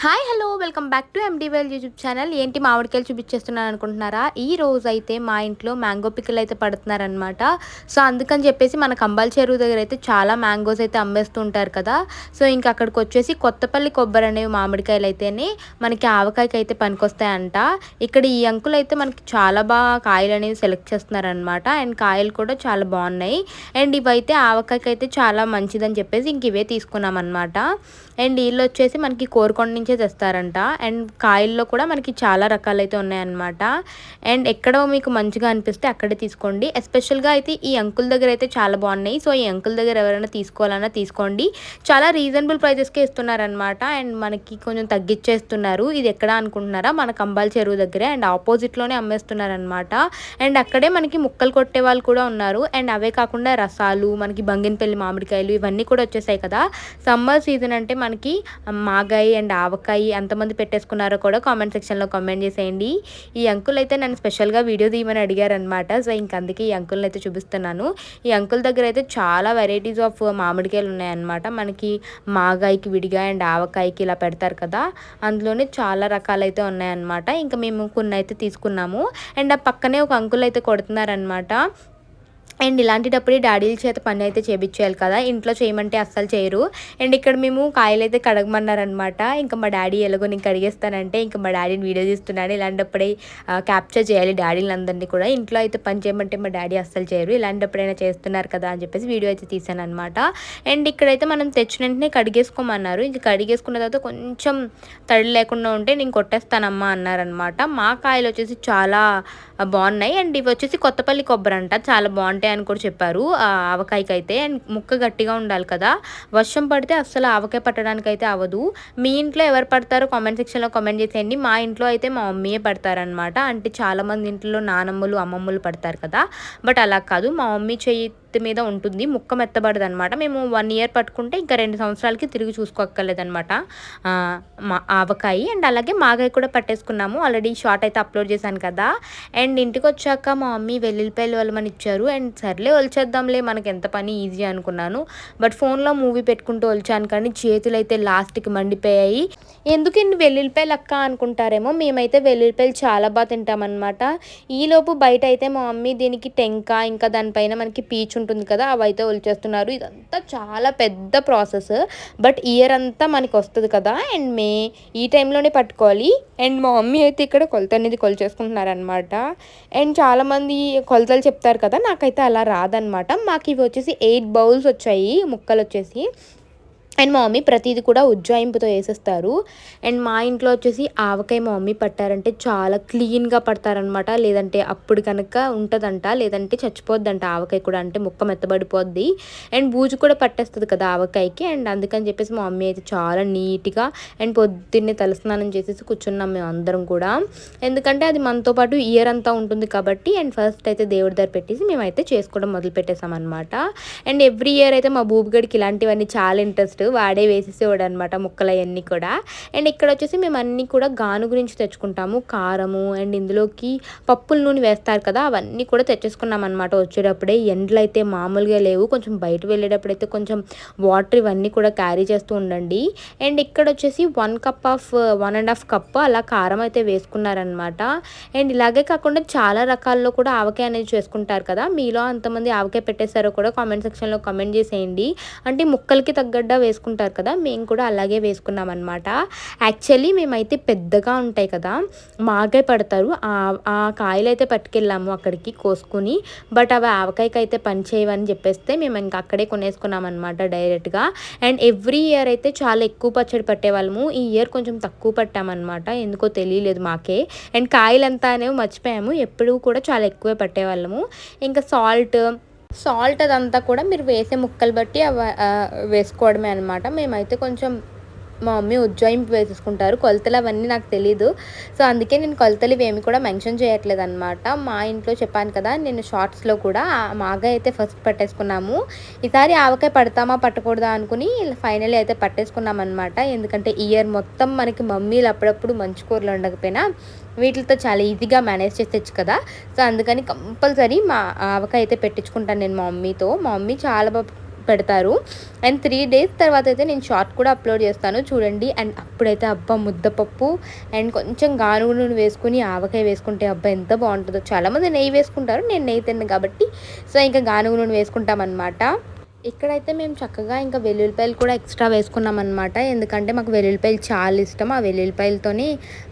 Hi hello welcome back to ఎండివెల్ YouTube channel. ఏంటి మామిడికాయలు చూపించేస్తున్నాను అనుకుంటున్నారా? ఈ రోజు అయితే మా ఇంట్లో మ్యాంగో పికిల్ అయితే పడుతున్నారనమాట. సో అందుకని చెప్పేసి మన కంబాల్ చెరువు దగ్గర అయితే చాలా మ్యాంగోస్ అయితే అమ్మేస్తూ ఉంటారు కదా. సో ఇంకా అక్కడికి వచ్చేసి కొత్తపల్లి కొబ్బరి అనేవి మామిడికాయలు అయితేనే మనకి ఆవకాయకి అయితే పనికొస్తాయంట. ఇక్కడ ఈ అంకుల్ అయితే మనకి చాలా బాగా కాయలు అనేవి సెలెక్ట్ చేస్తున్నారనమాట. అండ్ కాయలు కూడా చాలా బాగున్నాయి. అండ్ ఇవైతే ఆవకాయకి అయితే చాలా మంచిదని చెప్పేసి ఇంక ఇవే తీసుకున్నాం అనమాట. అండ్ వీళ్ళు వచ్చేసి మనకి కోరుకొండ నుంచే తెస్తారంట. అండ్ కాయల్లో కూడా మనకి చాలా రకాలైతే ఉన్నాయన్నమాట. అండ్ ఎక్కడో మీకు మంచిగా అనిపిస్తే అక్కడే తీసుకోండి. ఎస్పెషల్గా అయితే ఈ అంకుల్ దగ్గర అయితే చాలా బాగున్నాయి. సో ఈ అంకుల్ దగ్గర ఎవరైనా తీసుకోవాలన్నా తీసుకోండి. చాలా రీజనబుల్ ప్రైజెస్కే ఇస్తున్నారనమాట. అండ్ మనకి కొంచెం తగ్గించేస్తున్నారు. ఇది ఎక్కడ అనుకుంటున్నారా? మన కంబాల్ చెరువు దగ్గరే అండ్ ఆపోజిట్లోనే అమ్మేస్తున్నారనమాట. అండ్ అక్కడే మనకి ముక్కలు కొట్టే వాళ్ళు కూడా ఉన్నారు. అండ్ అవే కాకుండా రసాలు, మనకి బంగినపల్లి మామిడికాయలు ఇవన్నీ కూడా వచ్చేసాయి కదా. సమ్మర్ సీజన్ అంటే మనకి మాగాయి అండ్ ఆవకాయ ఎంతమంది పెట్టేసుకున్నారో కూడా కామెంట్ సెక్షన్లో కామెంట్ చేసేయండి. ఈ అంకుల్ అయితే నన్ను స్పెషల్గా వీడియో తీయమని అడిగారనమాట. సో ఇంక అందుకే ఈ అంకుల్ని అయితే చూపిస్తున్నాను. ఈ అంకుల్ దగ్గర అయితే చాలా వెరైటీస్ ఆఫ్ మామిడికాయలు ఉన్నాయన్నమాట. మనకి మాగాయికి విడిగా అండ్ ఆవకాయకి ఇలా పెడతారు కదా, అందులోనే చాలా రకాలైతే ఉన్నాయన్నమాట. ఇంకా మేము కొన్ని అయితే తీసుకున్నాము. అండ్ ఆ పక్కనే ఒక అంకుల్ అయితే కొడుతున్నారనమాట. అండ్ ఇలాంటిటప్పుడే డాడీల చేత పని అయితే చేయించేయాలి కదా, ఇంట్లో చేయమంటే అస్సలు చేయరు. అండ్ ఇక్కడ మేము కాయలు అయితే కడగమన్నారనమాట. ఇంకా మా డాడీ ఎలాగో నేను కడిగేస్తానంటే ఇంకా మా డాడీని వీడియో తీస్తున్నాడు. ఇలాంటప్పుడే క్యాప్చర్ చేయాలి డాడీలందరినీ కూడా. ఇంట్లో అయితే పని చేయమంటే మా డాడీ అస్సలు చేయరు. ఇలాంటప్పుడైనా చేస్తున్నారు కదా అని చెప్పేసి వీడియో అయితే తీసాను అనమాట. అండ్ ఇక్కడైతే మనం తెచ్చిన వెంటనే కడిగేసుకోమన్నారు. ఇంకా కడిగేసుకున్న తర్వాత కొంచెం తడి లేకుండా ఉంటే నేను కొట్టేస్తానమ్మా అన్నారనమాట. మా కాయలు వచ్చేసి చాలా బాగున్నాయి. అండ్ ఇవి వచ్చేసి కొత్తపల్లి కొబ్బరి అంట, చాలా బాగుంటాయి అని కూడా చెప్పారు ఆవకాయకి అయితే. అండ్ ముక్క గట్టిగా ఉండాలి కదా, వర్షం పడితే అస్సలు ఆవకాయ పట్టడానికి అయితే అవ్వదు. మీ ఇంట్లో ఎవరు పడతారో కామెంట్ సెక్షన్లో కామెంట్ చేసేయండి. మా ఇంట్లో అయితే మా మమ్మీయే పడతారనమాట. అంటే చాలామంది ఇంట్లో నానమ్మలు అమ్మమ్మలు పడతారు కదా, బట్ అలా కాదు, మా మమ్మీ చేతి మీద ఉంటుంది, ముక్క మెత్తబడదు అనమాట. మేము 1 ఇయర్ పట్టుకుంటే ఇంకా 2 సంవత్సరాలకి తిరిగి చూసుకోక్కర్లేదనమాట మా ఆవకాయ. అండ్ అలాగే మాగాయ కూడా పట్టేసుకున్నాము. ఆల్రెడీ షార్ట్ అయితే అప్లోడ్ చేశాను కదా. అండ్ ఇంటికి వచ్చాక మా మమ్మీ వెల్లుల్లిపాయలు వలమని ఇచ్చారు. అండ్ సర్లే ఒలిచేద్దాంలే, మనకి ఎంత పని ఈజీ అనుకున్నాను. బట్ ఫోన్లో మూవీ పెట్టుకుంటూ ఒలిచాను కానీ చేతులు అయితే లాస్ట్కి మండిపోయాయి. ఎందుకు ఇన్ని వెల్లుల్లిపాయలు అక్క అనుకుంటారేమో, మేమైతే వెల్లుల్లిపాయలు చాలా బాగా తింటామన్నమాట. ఈలోపు బయట అయితే మా మమ్మీ దీనికి టెంక, ఇంకా దానిపైన మనకి పీచు ఉంటుంది కదా, అవైతే ఒలిచేస్తున్నారు. ఇదంతా చాలా పెద్ద ప్రాసెస్. బట్ ఇయర్ అంతా మనకి వస్తుంది కదా, అండ్ ఈ టైంలోనే పట్టుకోవాలి. అండ్ మా మమ్మీ అయితే ఇక్కడ కొలత అనేది కొలిచేసుకుంటున్నారనమాట. అండ్ చాలామంది కొలతలు చెప్తారు కదా, నాకైతే అలా రాదనమాట. మాకు ఇవి వచ్చేసి 8 బౌల్స్ వచ్చాయి ముక్కలు వచ్చేసి. అండ్ మా మమ్మీ ప్రతిదీ కూడా ఉజ్జాయింపుతో వేసేస్తారు. అండ్ మా ఇంట్లో వచ్చేసి ఆవకాయ మా మమ్మీ పట్టారంటే చాలా క్లీన్గా పడతారనమాట. లేదంటే అప్పుడు కనుక ఉంటుందంట, లేదంటే చచ్చిపోద్దంట ఆవకాయ కూడా, అంటే ముక్క మెత్తబడిపోద్ది. అండ్ బూజు కూడా పట్టేస్తుంది కదా ఆవకాయకి. అండ్ అందుకని చెప్పేసి మా మమ్మీ అయితే చాలా నీట్గా అండ్ పొద్దున్నే తలస్నానం చేసేసి కూర్చున్నాం మేము అందరం కూడా. ఎందుకంటే అది మనతో పాటు ఇయర్ అంతా ఉంటుంది కాబట్టి. అండ్ ఫస్ట్ అయితే దేవుడి దగ్గర పెట్టేసి మేమైతే చేసుకోవడం మొదలు పెట్టేసాం అనమాట. అండ్ ఎవ్రీ ఇయర్ అయితే మా బూబుగడికి ఇలాంటివన్నీ చాలా ఇంట్రెస్ట్, వాడే వేసేసేవాడు అనమాట ముక్కలు అవన్నీ కూడా. అండ్ ఇక్కడ వచ్చేసి మేము అన్నీ కూడా గాను గురించి తెచ్చుకుంటాము, కారము అండ్ ఇందులోకి పప్పుల నూనె వేస్తారు కదా, అవన్నీ కూడా తెచ్చేసుకున్నాం అనమాట వచ్చేటప్పుడే. ఎండలు అయితే మామూలుగా లేవు, కొంచెం బయట వెళ్ళేటప్పుడు అయితే కొంచెం వాటర్ ఇవన్నీ కూడా క్యారీ చేస్తూ ఉండండి. అండ్ ఇక్కడ వచ్చేసి 1.5 కప్ అలా కారం అయితే వేసుకున్నారనమాట. అండ్ ఇలాగే కాకుండా చాలా రకాల్లో కూడా ఆవకాయ అనేది చేసుకుంటారు కదా, మీలో అంతమంది ఆవకాయ పెట్టేశారో కూడా కామెంట్ సెక్షన్లో కామెంట్ చేసేయండి. అంటే ముక్కలకి తగ్గట్టు వేసుకుంటారు కదా, మేము కూడా అలాగే వేసుకున్నాం అనమాట. యాక్చువల్లీ మేమైతే పెద్దగా ఉంటాయి కదా మాగాయ పడతారు, ఆ కాయలు అయితే పట్టుకెళ్ళాము అక్కడికి కోసుకుని. బట్ అవి ఆవకాయకి అయితే పని చేయవని చెప్పేస్తే మేము ఇంకా అక్కడే కొనేసుకున్నాం అనమాట డైరెక్ట్గా. అండ్ ఎవ్రీ ఇయర్ అయితే చాలా ఎక్కువ పచ్చడి పట్టేవాళ్ళము. ఈ ఇయర్ కొంచెం తక్కువ పట్టామన్నమాట, ఎందుకో తెలియలేదు మాకే. అండ్ కాయలంతా అనేవి మర్చిపోయాము, ఎప్పుడూ కూడా చాలా ఎక్కువే పట్టేవాళ్ళము. ఇంకా సాల్ట్ అదంతా కూడా మీరు వేసే ముక్కలు బట్టి వేసుకోవడమే అనమాట. మేమైతే కొంచెం మా మమ్మీ ఉజ్జాయింపు వేసేసుకుంటారు, కొలతలు అవన్నీ నాకు తెలీదు. సో అందుకే నేను కొలతలు ఇవేమి కూడా మెన్షన్ చేయట్లేదు అనమాట. మా ఇంట్లో చెప్పాను కదా నేను షార్ట్స్లో కూడా, మాగాయ అయితే ఫస్ట్ పట్టేసుకున్నాము. ఈసారి ఆవకాయ పడతామా పట్టకూడదా అనుకుని ఫైనల్లీ అయితే పట్టేసుకున్నాం అనమాట. ఎందుకంటే ఇయర్ మొత్తం మనకి మమ్మీలు అప్పుడప్పుడు మంచి కూరలు ఉండకపోయినా వీటితో చాలా ఈజీగా మేనేజ్ చేసేచ్చు కదా. సో అందుకని కంపల్సరీ మా ఆవకాయ అయితే పెట్టించుకుంటాను నేను మా మమ్మీతో. మా మమ్మీ చాలా బాగా పెడతారు. అండ్ 3 డేస్ తర్వాత అయితే నేను షార్ట్ కూడా అప్లోడ్ చేస్తాను చూడండి. అండ్ అప్పుడైతే అబ్బా ముద్దపప్పు అండ్ కొంచెం గానుగ నూనె వేసుకొని ఆవకాయ వేసుకుంటే అబ్బా ఎంత బాగుంటుందో. చాలామంది నెయ్యి వేసుకుంటారు, నేను నెయ్యి తిన్నాను కాబట్టి సో ఇంకా గానుగ నూనె వేసుకుంటాం అనమాట. ఇక్కడైతే మేము చక్కగా ఇంకా వెల్లుల్లిపాయలు కూడా ఎక్స్ట్రా వేసుకున్నాం అనమాట. ఎందుకంటే మాకు వెల్లుల్లిపాయలు చాలా ఇష్టం. ఆ వెల్లుల్లిపాయలతోనే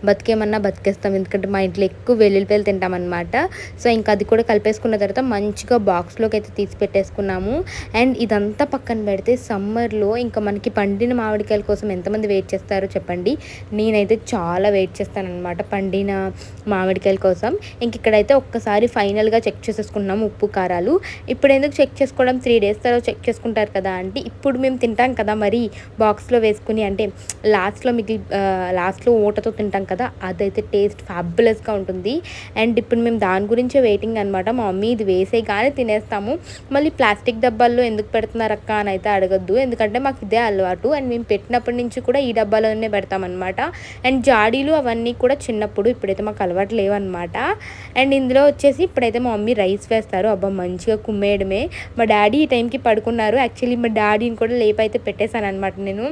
బతికేమన్నా బతికేస్తాం, ఎందుకంటే మా ఇంట్లో ఎక్కువ వెల్లుల్లిపాయలు తింటామన్నమాట. సో ఇంకా అది కూడా కలిపేసుకున్న తర్వాత మంచిగా బాక్స్లోకి అయితే తీసి పెట్టేసుకున్నాము. అండ్ ఇదంతా పక్కన పెడితే సమ్మర్లో ఇంకా మనకి పండిన మామిడికాయల కోసం ఎంతమంది వెయిట్ చేస్తారో చెప్పండి. నేనైతే చాలా వెయిట్ చేస్తానన్నమాట పండిన మామిడికాయల కోసం. ఇంక ఇక్కడైతే ఒక్కసారి ఫైనల్గా చెక్ చేసేసుకున్నాము ఉప్పు కారాలు. ఇప్పుడు ఎందుకు చెక్ చేసుకోవడం, 3 డేస్ తర్వాత చెక్ చేసుకుంటారు కదా అంటే, ఇప్పుడు మేము తింటాం కదా మరి బాక్స్లో వేసుకుని, అంటే లాస్ట్లో ఊటతో తింటాం కదా, అదైతే టేస్ట్ ఫ్యాబులస్గా ఉంటుంది. అండ్ ఇప్పుడు మేము దాని గురించే వెయిటింగ్ అనమాట. మా మమ్మీ ఇది వేసే కానీ తినేస్తాము, మళ్ళీ ప్లాస్టిక్ డబ్బాల్లో ఎందుకు పెడుతున్నారు అక్క అని అయితే అడగద్దు, ఎందుకంటే మాకు ఇదే అలవాటు. అండ్ మేము పెట్టినప్పటి నుంచి కూడా ఈ డబ్బాలోనే పెడతామన్నమాట. అండ్ జాడీలు అవన్నీ కూడా చిన్నప్పుడు, ఇప్పుడైతే మాకు అలవాటు లేవన్నమాట. అండ్ ఇందులో వచ్చేసి ఇప్పుడైతే మా మమ్మీ రైస్ వేస్తారు. అబ్బా మంచిగా కుమ్మేయడమే. మా డాడీ ఈ టైంకి పడుకున్నారు. యాక్చువల్లీ మా డాడీని కూడా లేపైతే పెట్టేశాను అనమాట నేను.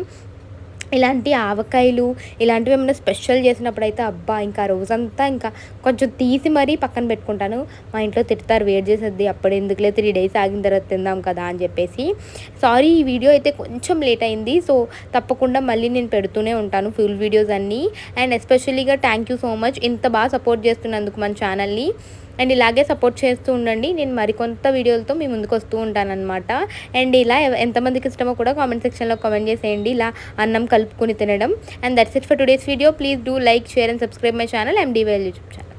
ఇలాంటి ఆవకాయలు ఇలాంటివి ఏమైనా స్పెషల్ చేసినప్పుడు అయితే అబ్బా ఇంకా రోజంతా ఇంకా కొంచెం తీసి మరీ పక్కన పెట్టుకుంటాను. మా ఇంట్లో తిడతారు, వేడి చేసేది అప్పుడు ఎందుకులే 3 డేస్ ఆగిన తర్వాత తిందాం కదా అని చెప్పేసి. సారీ ఈ వీడియో అయితే కొంచెం లేట్ అయింది. సో తప్పకుండా మళ్ళీ నేను పెడుతూనే ఉంటాను ఫుల్ వీడియోస్ అన్నీ. అండ్ ఎస్పెషల్లీగా థ్యాంక్ యూ సో మచ్ ఇంత బాగా సపోర్ట్ చేస్తున్నందుకు మన ఛానల్ని. అండ్ ఇలాగే సపోర్ట్ చేస్తూ ఉండండి. నేను మరికొంత వీడియోలతో మీ ముందుకు వస్తూ ఉంటానన్నమాట. అండ్ ఇలా ఎంతమందికి ఇష్టమో కూడా కామెంట్ సెక్షన్లో కామెంట్ చేసేయండి, ఇలా అన్నం కలుపుకొని తినడం. And that's it for today's video. Please do like, share and subscribe my channel MDVL YouTube channel.